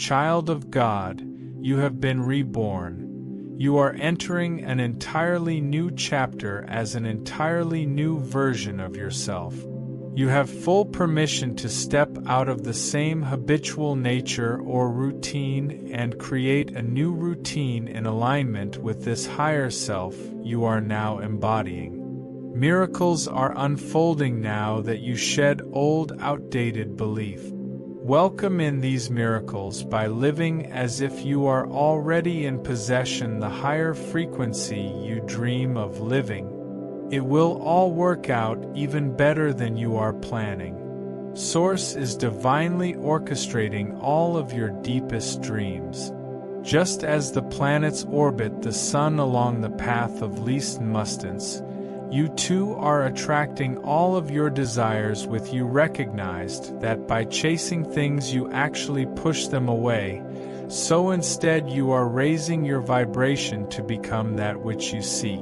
Child of God, you have been reborn. You are entering an entirely new chapter as an entirely new version of yourself. You have full permission to step out of the same habitual nature or routine and create a new routine in alignment with this higher self you are now embodying. Miracles are unfolding now that you shed old, outdated belief. Welcome in these miracles by living as if you are already in possession the higher frequency you dream of living. It will all work out even better than you are planning. Source is divinely orchestrating all of your deepest dreams. Just as the planets orbit the sun along the path of least mustance, you too are attracting all of your desires with you recognized that by chasing things you actually push them away, so instead you are raising your vibration to become that which you seek.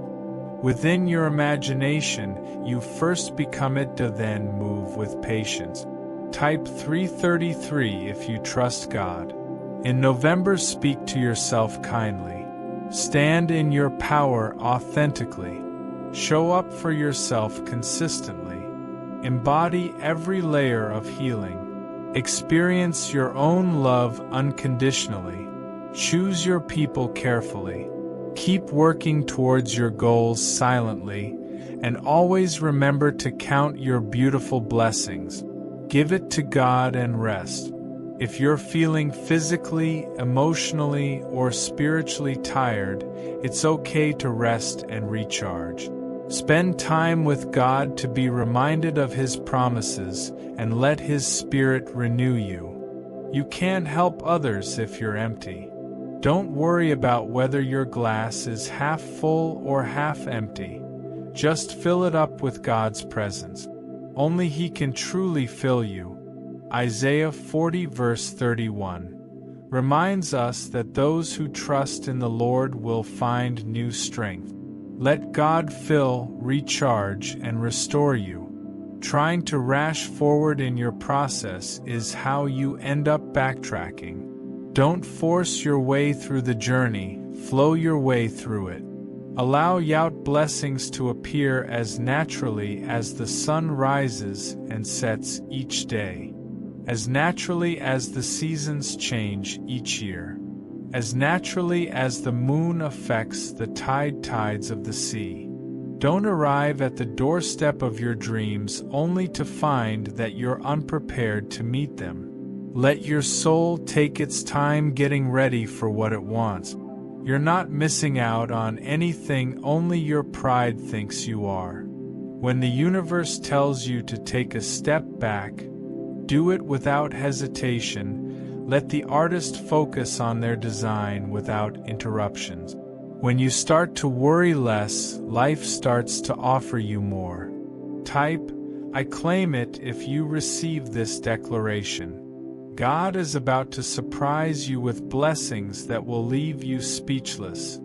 Within your imagination, you first become it to then move with patience. Type 333 if you trust God. In November, speak to yourself kindly. Stand in your power authentically. Show up for yourself consistently. Embody every layer of healing. Experience your own love unconditionally. Choose your people carefully. Keep working towards your goals silently, and always remember to count your beautiful blessings. Give it to God and rest. If you're feeling physically, emotionally, or spiritually tired, it's okay to rest and recharge. Spend time with God to be reminded of His promises and let His Spirit renew you. You can't help others if you're empty. Don't worry about whether your glass is half full or half empty. Just fill it up with God's presence. Only He can truly fill you. Isaiah 40 verse 31 reminds us that those who trust in the Lord will find new strength. Let God fill, recharge, and restore you. Trying to rush forward in your process is how you end up backtracking. Don't force your way through the journey, flow your way through it. Allow Yaut blessings to appear as naturally as the sun rises and sets each day, as naturally as the seasons change each year, as naturally as the moon affects the tides of the sea. Don't arrive at the doorstep of your dreams only to find that you're unprepared to meet them. Let your soul take its time getting ready for what it wants. You're not missing out on anything only your pride thinks you are. When the universe tells you to take a step back, do it without hesitation. Let the artist focus on their design without interruptions. When you start to worry less, life starts to offer you more. Type, I claim it if you receive this declaration. God is about to surprise you with blessings that will leave you speechless.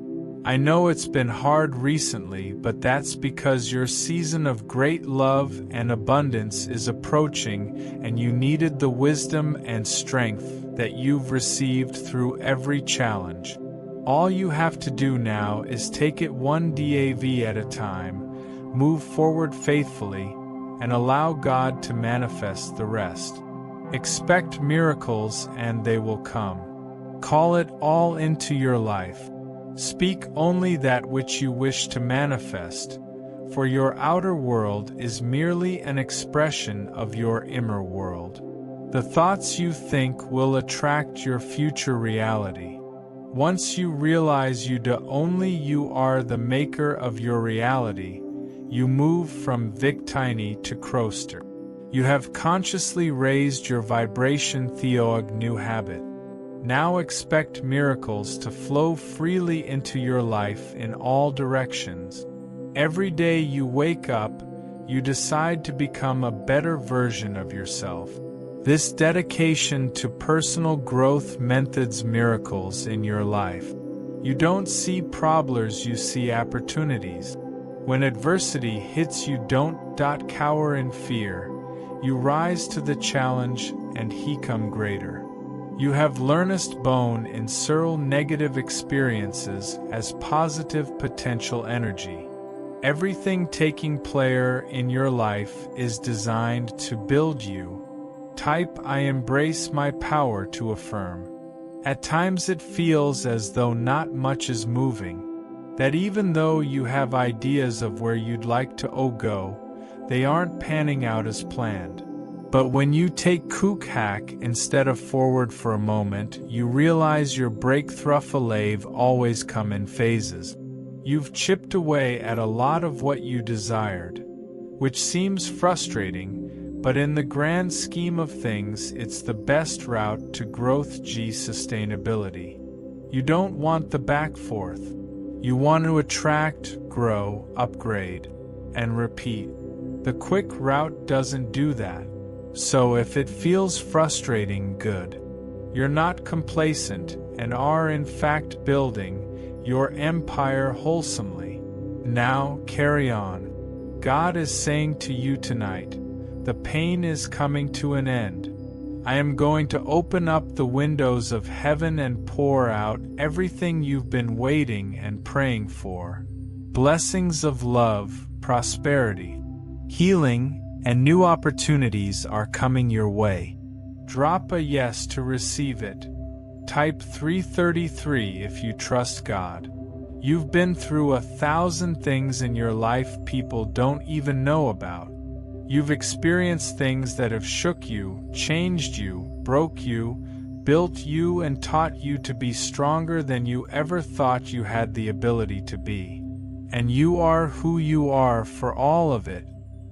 I know it's been hard recently, but that's because your season of great love and abundance is approaching, and you needed the wisdom and strength that you've received through every challenge. All you have to do now is take it one DAV at a time, move forward faithfully, and allow God to manifest the rest. Expect miracles and they will come. Call it all into your life. Speak only that which you wish to manifest, for your outer world is merely an expression of your inner world. The thoughts you think will attract your future reality. Once you realize only you are the maker of your reality, you move from Victini to Kroster. You have consciously raised your vibration Theog new habit. Now expect miracles to flow freely into your life in all directions. Every day you wake up, you decide to become a better version of yourself. This dedication to personal growth methods miracles in your life. You don't see problems, you see opportunities. When adversity hits you, don't cower in fear. You rise to the challenge and become greater. You have learnest bone encircle negative experiences as positive potential energy. Everything taking place in your life is designed to build you. Type I embrace my power to affirm. At times it feels as though not much is moving, that even though you have ideas of where you'd like to go, they aren't panning out as planned. But when you take kook hack instead of forward for a moment, you realize your breakthrough always come in phases. You've chipped away at a lot of what you desired, which seems frustrating, but in the grand scheme of things it's the best route to growth sustainability. You don't want the back forth. You want to attract, grow, upgrade, and repeat. The quick route doesn't do that. So if it feels frustrating, good. You're not complacent and are in fact building your empire wholesomely. Now carry on. God is saying to you tonight, the pain is coming to an end. I am going to open up the windows of heaven and pour out everything you've been waiting and praying for. Blessings of love, prosperity, healing, and new opportunities are coming your way. Drop a yes to receive it. Type 333 if you trust God. You've been through 1,000 things in your life people don't even know about. You've experienced things that have shook you, changed you, broke you, built you, and taught you to be stronger than you ever thought you had the ability to be. And you are who you are for all of it.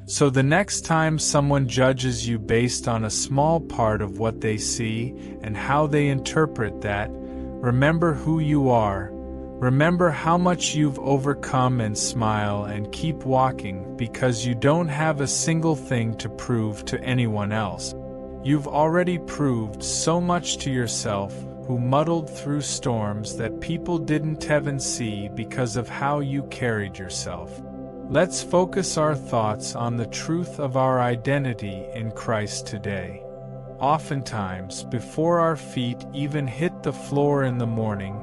So the next time someone judges you based on a small part of what they see and how they interpret that, remember who you are. Remember how much you've overcome and smile and keep walking because you don't have a single thing to prove to anyone else. You've already proved so much to yourself, who muddled through storms that people didn't even see because of how you carried yourself. Let's focus our thoughts on the truth of our identity in Christ today. Oftentimes, before our feet even hit the floor in the morning,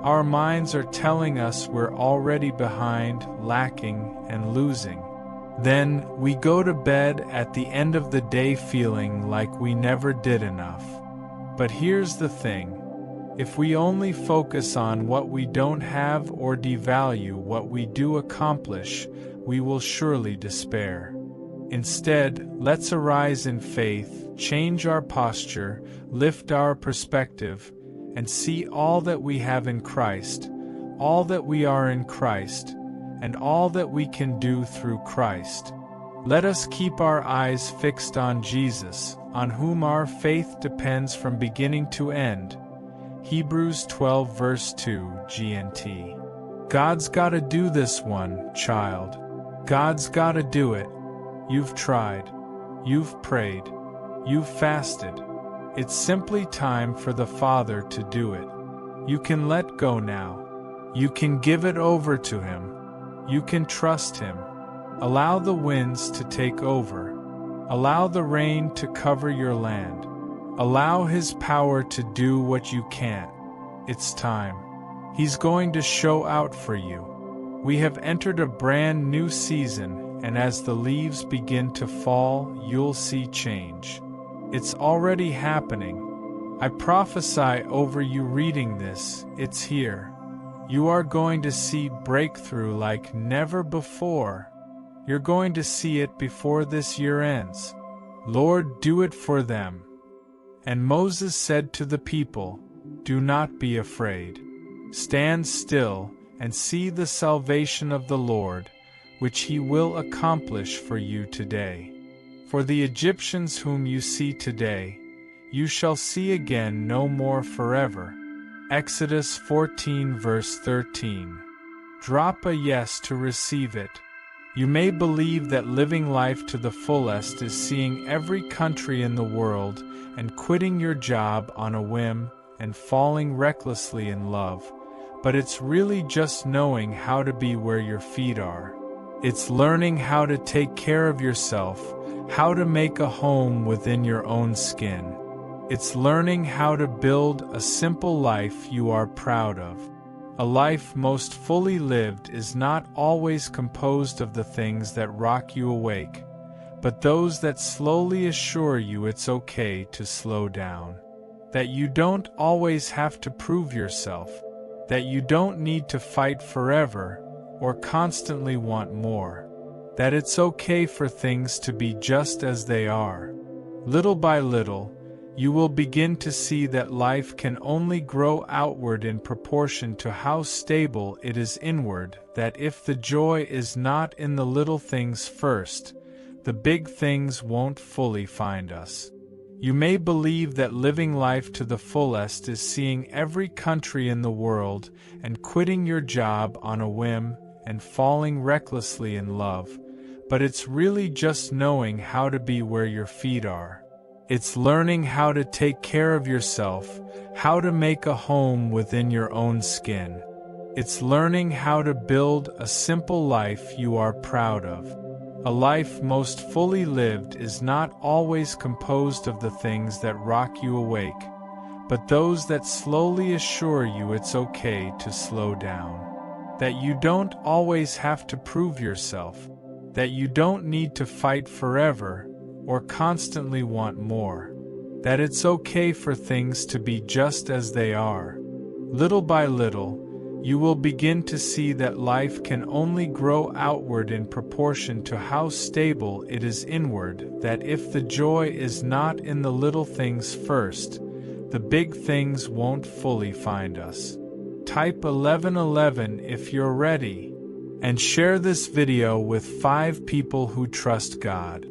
our minds are telling us we're already behind, lacking, and losing. Then, we go to bed at the end of the day feeling like we never did enough. But here's the thing. If we only focus on what we don't have or devalue what we do accomplish, we will surely despair. Instead, let's arise in faith, change our posture, lift our perspective, and see all that we have in Christ, all that we are in Christ, and all that we can do through Christ. Let us keep our eyes fixed on Jesus, on whom our faith depends from beginning to end. Hebrews 12 verse 2 GNT. God's gotta do this one, child. God's gotta do it. You've tried. You've prayed. You've fasted. It's simply time for the Father to do it. You can let go now. You can give it over to Him. You can trust Him. Allow the winds to take over. Allow the rain to cover your land. Allow His power to do what you can't. It's time. He's going to show out for you. We have entered a brand new season, and as the leaves begin to fall, you'll see change. It's already happening. I prophesy over you reading this, it's here. You are going to see breakthrough like never before. You're going to see it before this year ends. Lord, do it for them. And Moses said to the people, do not be afraid. Stand still and see the salvation of the Lord, which He will accomplish for you today. For the Egyptians whom you see today, you shall see again no more forever. Exodus 14 verse 13. Drop a yes to receive it. You may believe that living life to the fullest is seeing every country in the world and quitting your job on a whim and falling recklessly in love, but it's really just knowing how to be where your feet are. It's learning how to take care of yourself, how to make a home within your own skin. It's learning how to build a simple life you are proud of. A life most fully lived is not always composed of the things that rock you awake, but those that slowly assure you it's okay to slow down. That you don't always have to prove yourself, that you don't need to fight forever or constantly want more, that it's okay for things to be just as they are. Little by little, you will begin to see that life can only grow outward in proportion to how stable it is inward, that if the joy is not in the little things first, the big things won't fully find us. You may believe that living life to the fullest is seeing every country in the world and quitting your job on a whim and falling recklessly in love, but it's really just knowing how to be where your feet are. It's learning how to take care of yourself, how to make a home within your own skin. It's learning how to build a simple life you are proud of. A life most fully lived is not always composed of the things that rock you awake, but those that slowly assure you it's okay to slow down. That you don't always have to prove yourself, that you don't need to fight forever or constantly want more, that it's okay for things to be just as they are. Little by little, you will begin to see that life can only grow outward in proportion to how stable it is inward, that if the joy is not in the little things first, the big things won't fully find us. Type 1111 if you're ready, and share this video with 5 people who trust God.